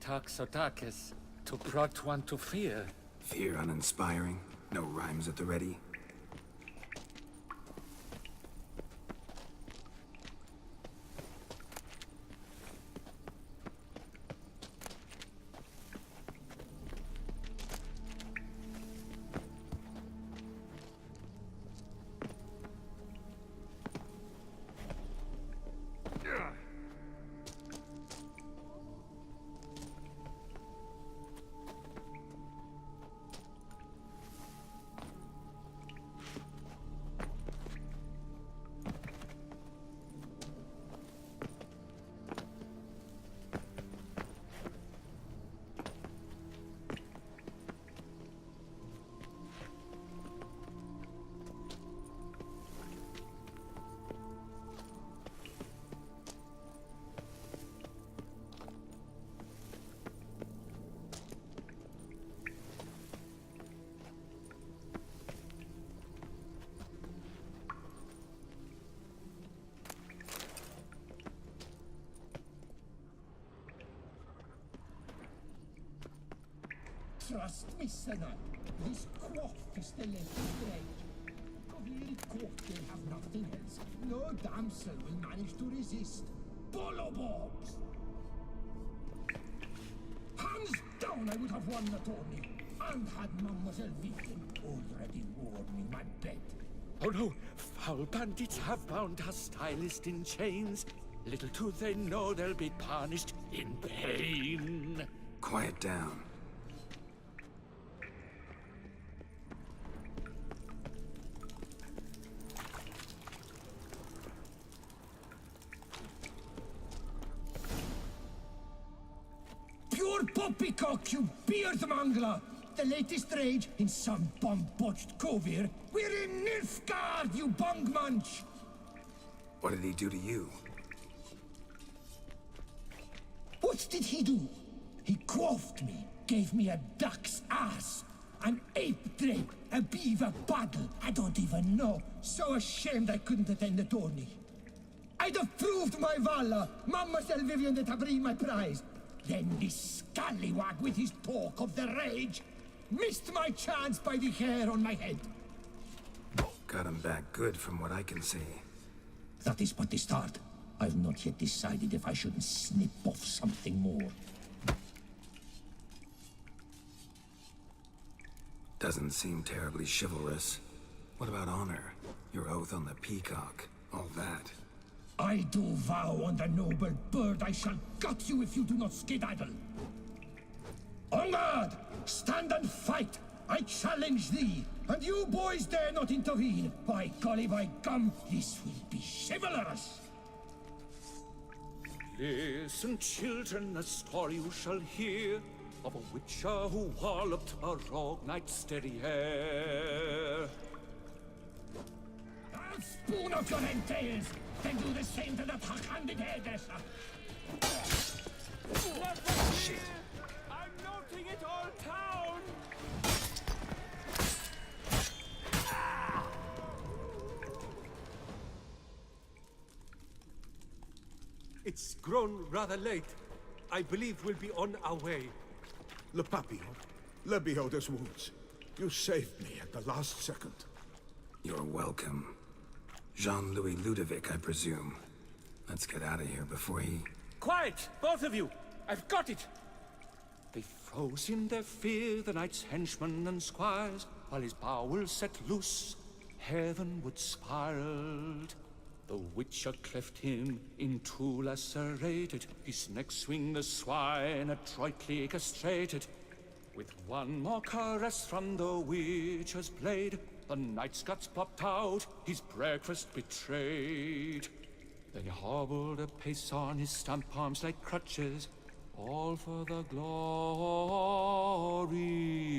Taxotakis, to prot one to fear. Fear uninspiring? No rhymes at the ready? Trust me, Senna. This quaff is the left strange. Coviri court will have nothing else. No damsel will manage to resist. Bollobobs! Hands down, I would have won the tourney. And had Mademoiselle Vivian already warned me my bet. Oh no! Foul bandits have bound our stylist in chains. Little do they know they'll be punished in pain. Quiet down. Pure poppycock, you beard mangler! The latest rage in some bomb-botched covir. We're in Nilfgaard, you bung munch! What did he do to you? What did he do? He quaffed me, gave me a duck's ass, an ape drape, a beaver paddle, I don't even know. So ashamed I couldn't attend the tourney. I'd have proved my valor, Mademoiselle Vivian de Tabri my prize. Then this scallywag with his talk of the rage missed my chance by the hair on my head. Got him back good from what I can see. That is but the start. I've not yet decided if I shouldn't snip off something more. Doesn't seem terribly chivalrous. What about honor? Your oath on the peacock? All that? I do vow on the noble bird I shall gut you if you do not skedaddle. On guard! Stand and fight! I challenge thee! And you boys dare not intervene! By golly, by gum, this will be chivalrous! Listen, children, a story you shall hear of a witcher who walloped a rogue knight's steady hair. I'll spoon out your entails, then do the same to the tuck-handed hairdresser. Shit. I'm noting it all down! It's grown rather late. I believe we'll be on our way. Le Papillon, le beholder's wounds. You saved me at the last second. You're welcome. Jean-Louis Ludovic, I presume. Let's get out of here before he... Quiet, both of you! I've got it! They froze in their fear, the knight's henchmen and squires, while his bowels set loose, heavenward spiraled. The witcher cleft him in two lacerated, his neck swing the swine adroitly castrated. With one more caress from the witcher's blade, the knight's guts popped out, his breakfast betrayed. They hobbled a pace on his stump arms like crutches, all for the glory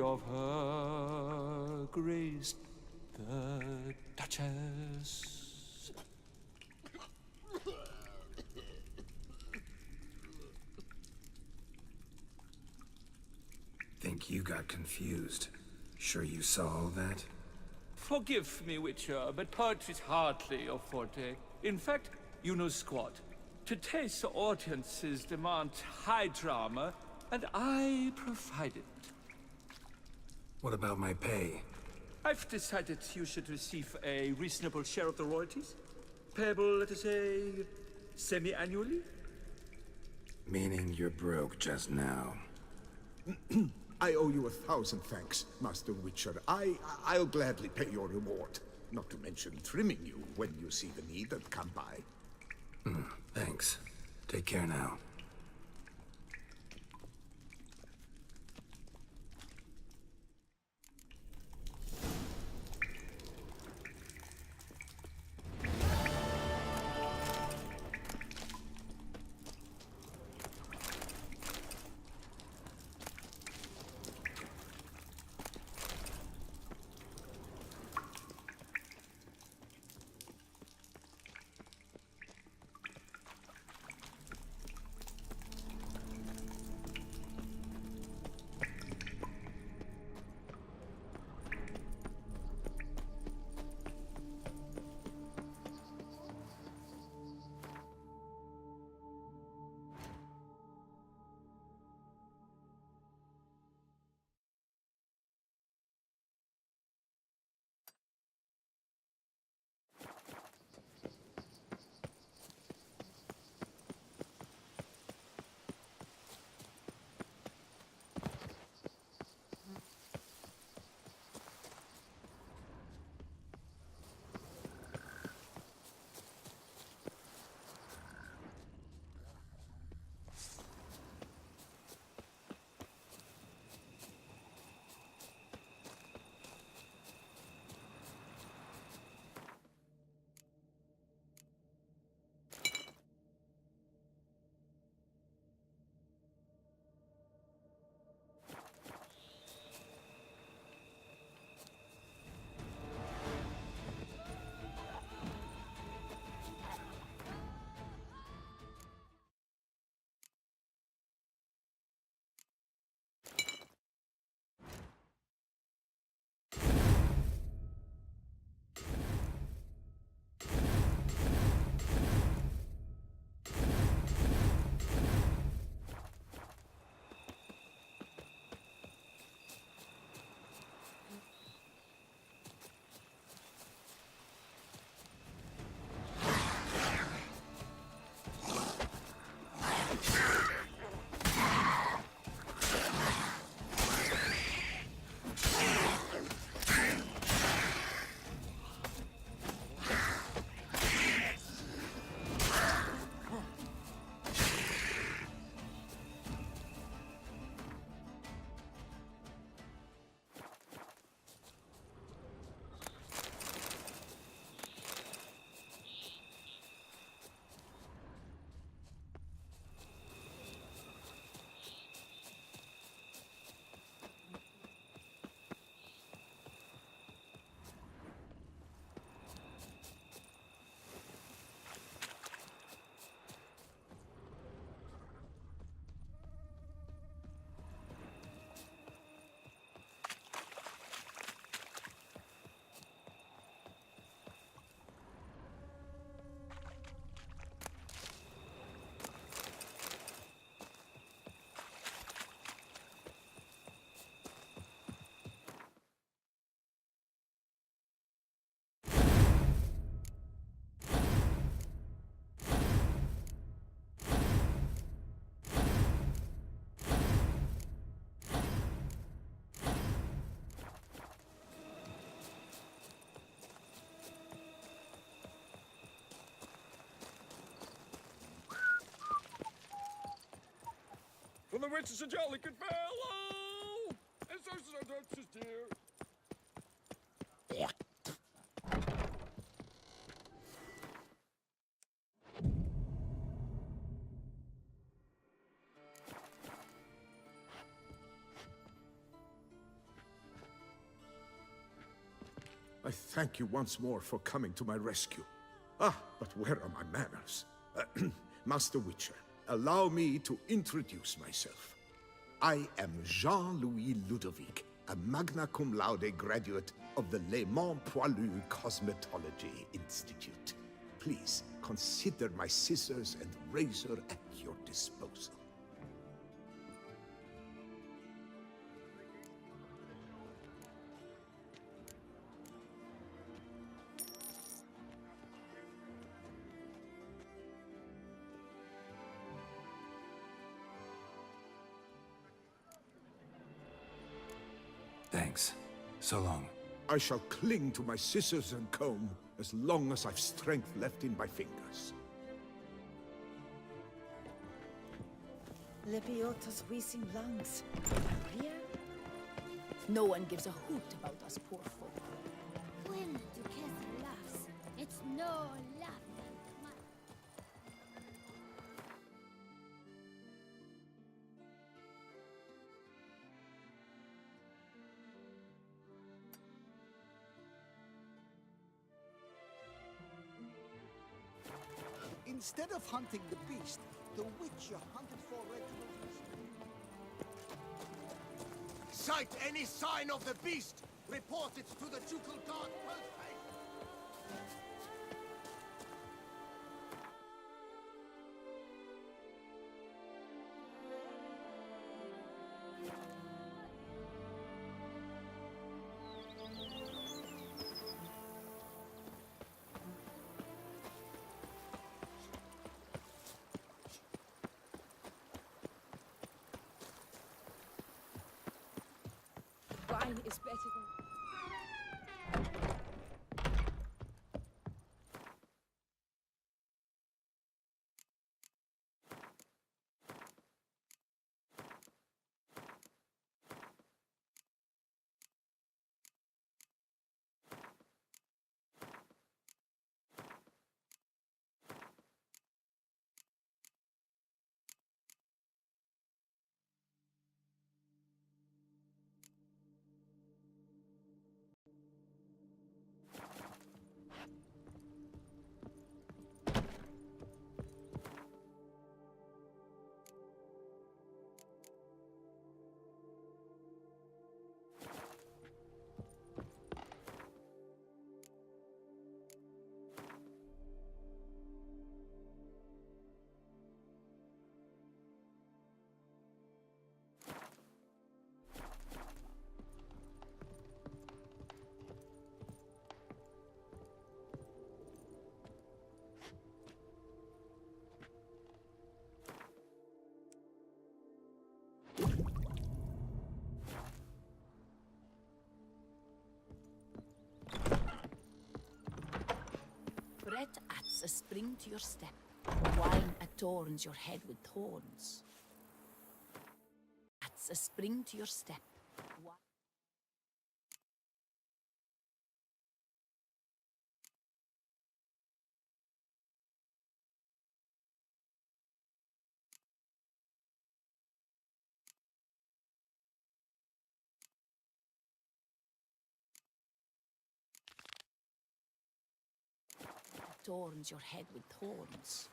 of her grace, the Duchess. Think you got confused. Sure you saw all that? Forgive me, Witcher, but poetry's hardly your forte. In fact, you know squat. Today's audiences demand high drama, and I provide it. What about my pay? I've decided you should receive a reasonable share of the royalties. Payable, let us say, semi-annually? Meaning you're broke just now. I owe you 1,000 thanks, Master Witcher. I'll gladly pay your reward. Not to mention trimming you when you see the need and come by. Thanks. Take care now. From the witches and jolly good fellow! And so dear. I thank you once more for coming to my rescue. Ah, but where are my manners? Master Witcher, allow me to introduce myself. I am Jean-Louis Ludovic, a magna cum laude graduate of the Le Mans Poilu Cosmetology Institute. Please consider my scissors and razor at your disposal. Thanks. So long. I shall cling to my scissors and comb as long as I've strength left in my fingers. Lebiota's wheezing lungs. Maria? No one gives a hoot about us poor folk. When Duquesa laughs, it's no laughing. Instead of hunting the beast, the Witcher hunted for Reginald's. Sight any sign of the beast! Report it to the ducal guard post. Wine is better than... Bread adds a spring to your step. Wine adorns your head with thorns. Adds a spring to your step. Adorns your head with thorns.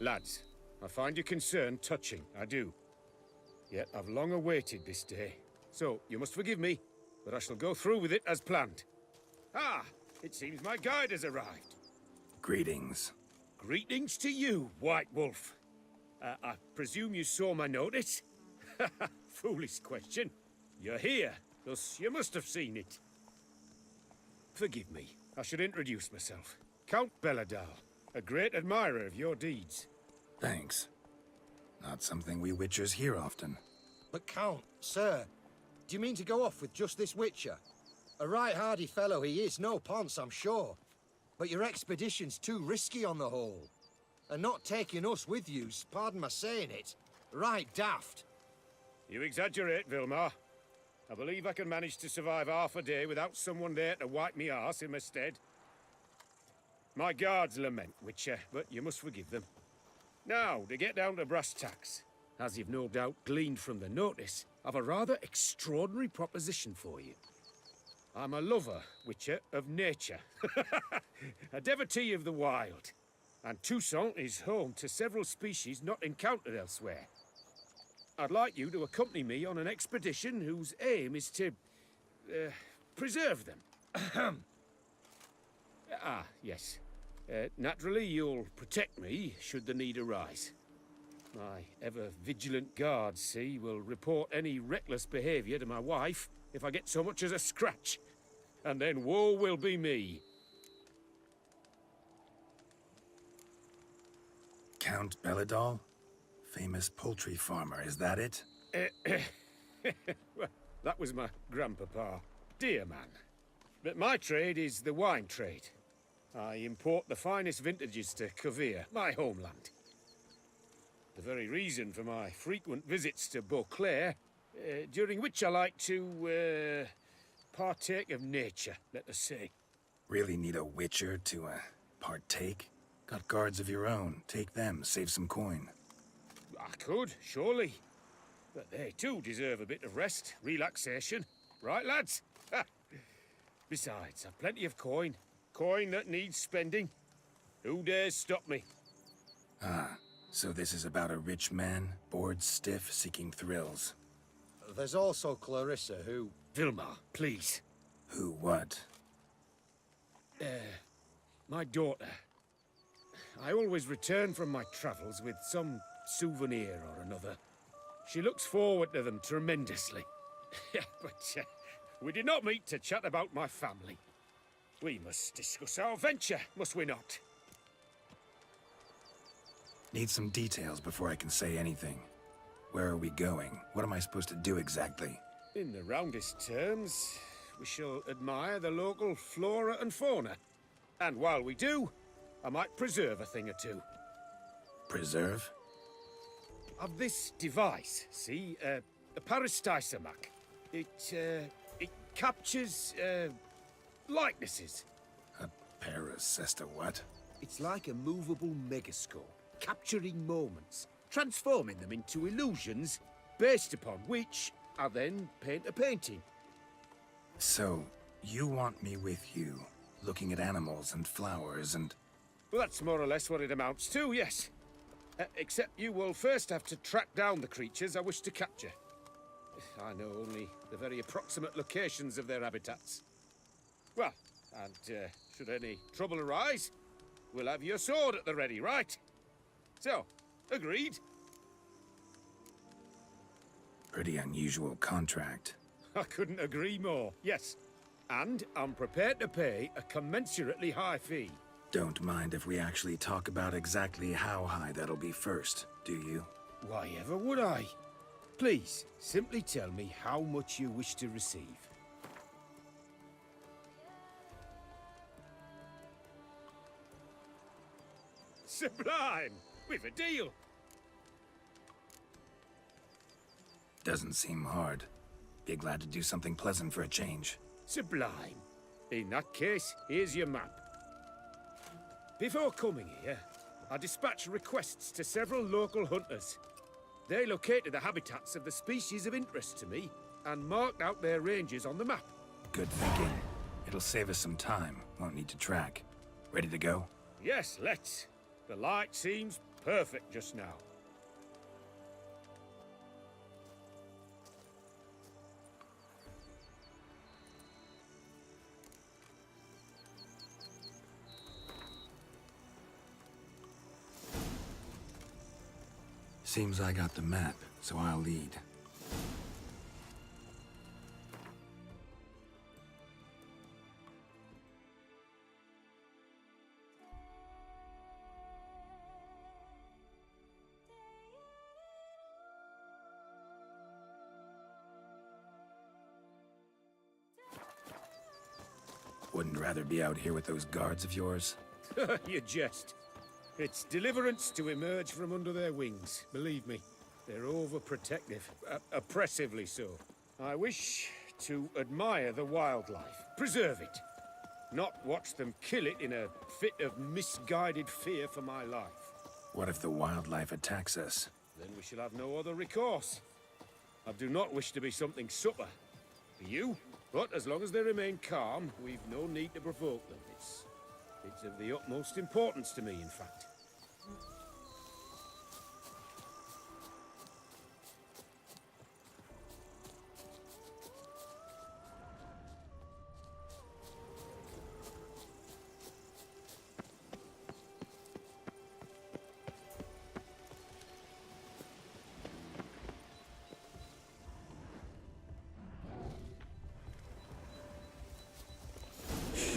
Lads, I find your concern touching, I do. Yet I've long awaited this day. So, you must forgive me, but I shall go through with it as planned. Ah, it seems my guide has arrived. Greetings. Greetings to you, White Wolf. I presume you saw my notice? Foolish question. You're here, thus you must have seen it. Forgive me, I should introduce myself. Count Belladal, a great admirer of your deeds. Thanks. Not something we Witchers hear often. But Count, sir, do you mean to go off with just this Witcher? A right hardy fellow he is, no ponce, I'm sure. But your expedition's too risky on the whole. And not taking us with you's, pardon my saying it, right daft. You exaggerate, Vilmar. I believe I can manage to survive half a day without someone there to wipe me arse in my stead. My guards lament, Witcher, but you must forgive them. Now, to get down to brass tacks, as you've no doubt gleaned from the notice, I've a rather extraordinary proposition for you. I'm a lover, Witcher, of nature. A devotee of the wild. And Toussaint is home to several species not encountered elsewhere. I'd like you to accompany me on an expedition whose aim is to... preserve them. Yes. Naturally, you'll protect me should the need arise. My ever-vigilant guards, see, will report any reckless behavior to my wife if I get so much as a scratch. And then woe will be me. Count Belladol? Famous poultry farmer, is that it? Well, that was my grandpapa. Dear man. But my trade is the wine trade. I import the finest vintages to Covir, my homeland. The very reason for my frequent visits to Beauclair, during which I like to, partake of nature, let us say. Really need a witcher to, partake? Got guards of your own. Take them, save some coin. I could, surely. But they too deserve a bit of rest, relaxation. Right, lads? Besides, I've plenty of coin. Coin that needs spending. Who dares stop me? Ah, so this is about a rich man, bored stiff, seeking thrills. There's also Clarissa, who... Vilma, please. Who what? My daughter. I always return from my travels with some souvenir or another. She looks forward to them tremendously. But we did not meet to chat about my family. We must discuss our venture, must we not? Need some details before I can say anything. Where are we going? What am I supposed to do exactly? In the roundest terms, we shall admire the local flora and fauna. And while we do, I might preserve a thing or two. Preserve? Of this device, see? A peristysomac. It captures, likenesses. A paracesta what? It's like a movable megascope, capturing moments, transforming them into illusions, Based upon which, I then paint a painting. So, you want me with you, looking at animals and flowers and... Well, that's more or less what it amounts to, yes. Except you will first have to track down the creatures I wish to capture. I know only the very approximate locations of their habitats. Well, and should any trouble arise, we'll have your sword at the ready, right? So, agreed? Pretty unusual contract. I couldn't agree more, yes. And I'm prepared to pay a commensurately high fee. Don't mind if we actually talk about exactly how high that'll be first, do you? Why ever would I? Please, simply tell me how much you wish to receive. Sublime! We've a deal! Doesn't seem hard. Be glad to do something pleasant for a change. Sublime. In that case, here's your map. Before coming here, I dispatched requests to several local hunters. They located the habitats of the species of interest to me and marked out their ranges on the map. Good thinking. It'll save us some time. Won't need to track. Ready to go? Yes, let's. The light seems perfect just now. Seems I got the map, so I'll lead. Wouldn't rather be out here with those guards of yours? You jest. It's deliverance to emerge from under their wings, believe me. They're overprotective, oppressively so. I wish to admire the wildlife, preserve it, not watch them kill it in a fit of misguided fear for my life. What if the wildlife attacks us? Then we shall have no other recourse. I do not wish to be something supper. Do you? But as long as they remain calm, we've no need to provoke them. It's of the utmost importance to me, in fact.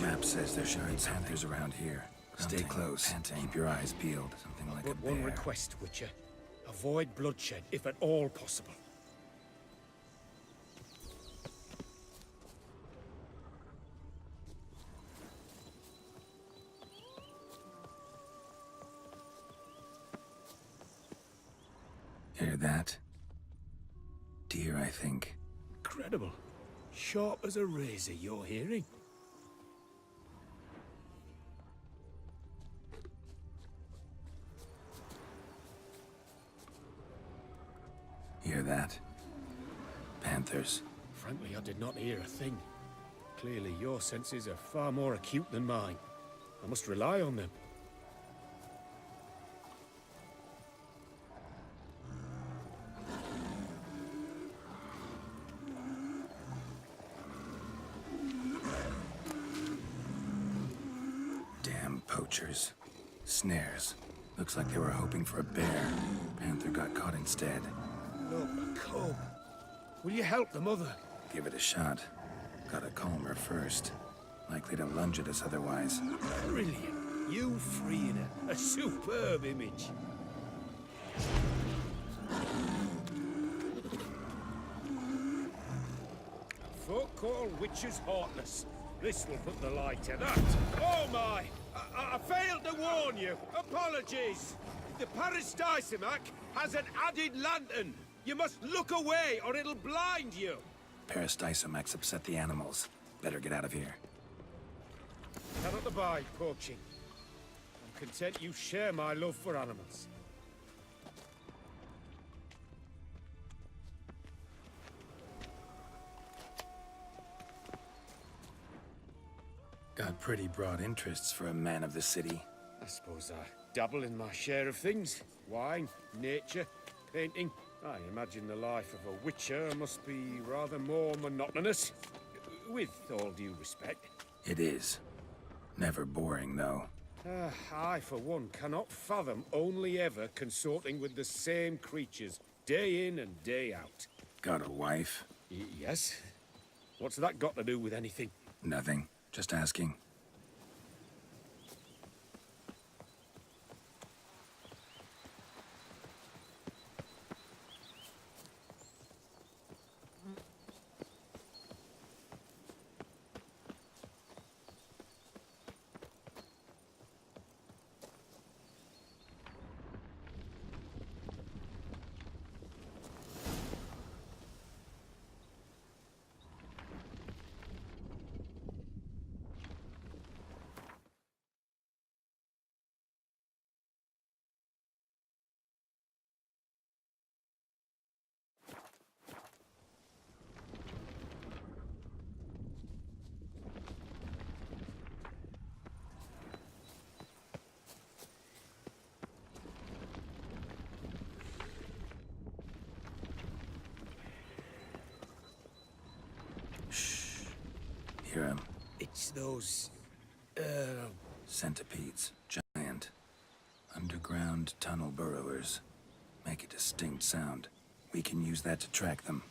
Map says there should be panthers around here. Stay close. Keep your eyes peeled. Something like a bear. One request, Witcher. Avoid bloodshed, if at all possible. Hear that? Deer, I think. Incredible. Sharp as a razor, your hearing. Hear that? Panthers. Frankly, I did not hear a thing. Clearly, your senses are far more acute than mine. I must rely on them. Damn poachers. Snares. Looks like they were hoping for a bear. Panther got caught instead. Look, a cub. Will you help the mother? Give it a shot. Gotta calm her first. Likely to lunge at us otherwise. Brilliant. You freeing her. A superb image. Folk call witches heartless. This will put the light to that. Oh my! I failed to warn you. Apologies. The Paristicimac has an added lantern. You must look away or it'll blind you. Paristicimacs upset the animals. Better get out of here. Cannot abide poaching. I'm content you share my love for animals. Got pretty broad interests for a man of the city. I suppose I dabble in my share of things. Wine, nature, painting. I imagine the life of a witcher must be rather more monotonous. With all due respect. It is. Never boring, though. I, for one, cannot fathom only ever consorting with the same creatures, day in and day out. Got a wife? Yes. What's that got to do with anything? Nothing. Just asking. Hear him? It's those... Centipedes. Giant. Underground tunnel burrowers. Make a distinct sound. We can use that to track them.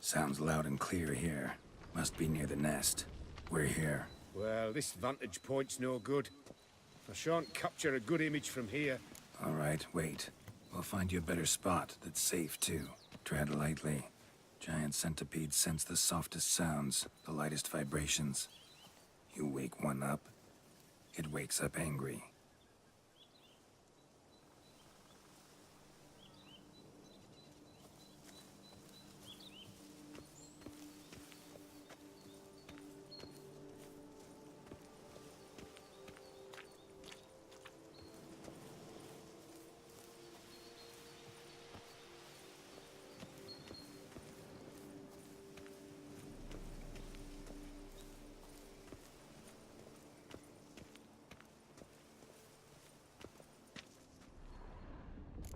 Sounds loud and clear here. Must be near the nest. We're here. Well, this vantage point's no good. I shan't capture a good image from here. All right, wait. We'll find you a better spot that's safe, too. Tread lightly. Giant centipedes sense the softest sounds, the lightest vibrations. You wake one up, it wakes up angry.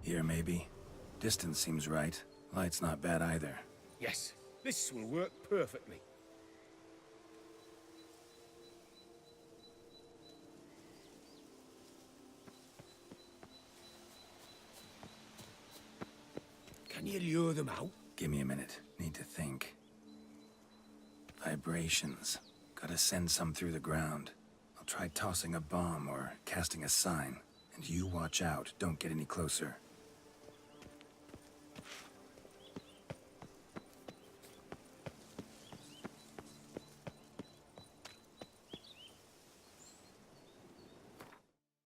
Here, maybe? Distance seems right. Light's not bad either. Yes, this will work perfectly. Can you lure them out? Give me a minute. Need to think. Vibrations. Gotta send some through the ground. I'll try tossing a bomb or casting a sign. And you watch out. Don't get any closer.